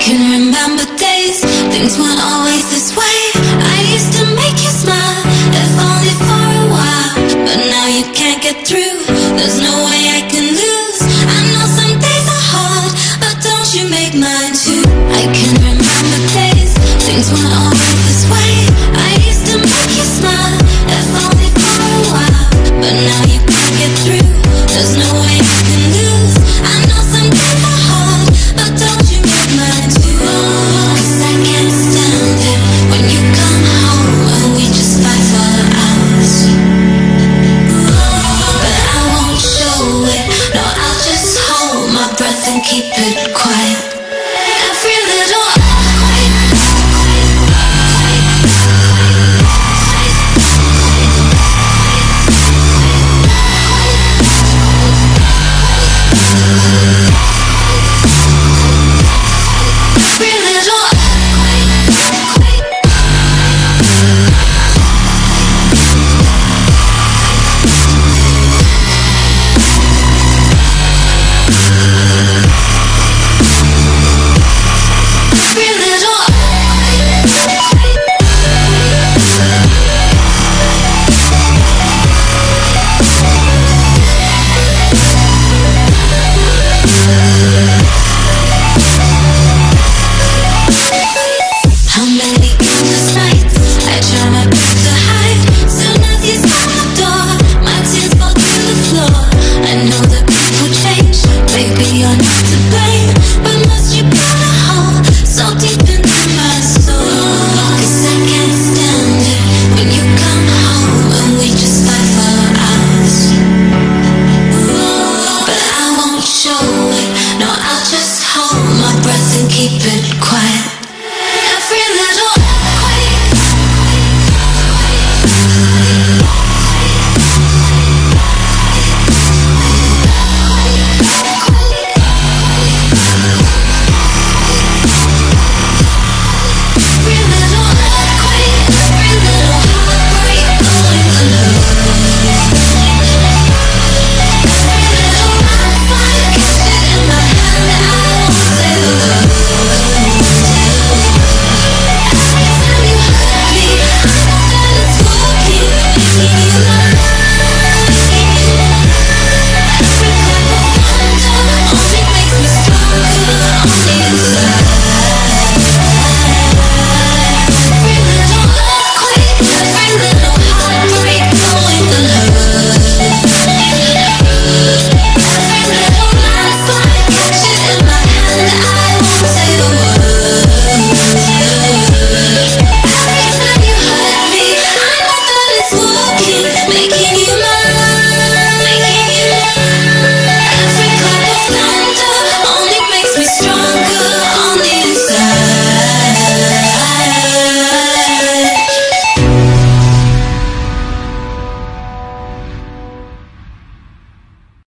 can remember days, things weren't always this way. I used to make you smile, if only for a while. But now you can't get through, there's no way I can lose. I know some days are hard, but don't you make mine too. I can remember days, things weren't always this way. I used to make you smile, if only for a while. But now you can't get through, there's no way I can lose. I know some days are hard, but don't you make mine too. 'Cause I can't stand it when you come home and we just fight for hours. But I won't show it, no, I'll just hold my breath and keep it quiet. Every little keep it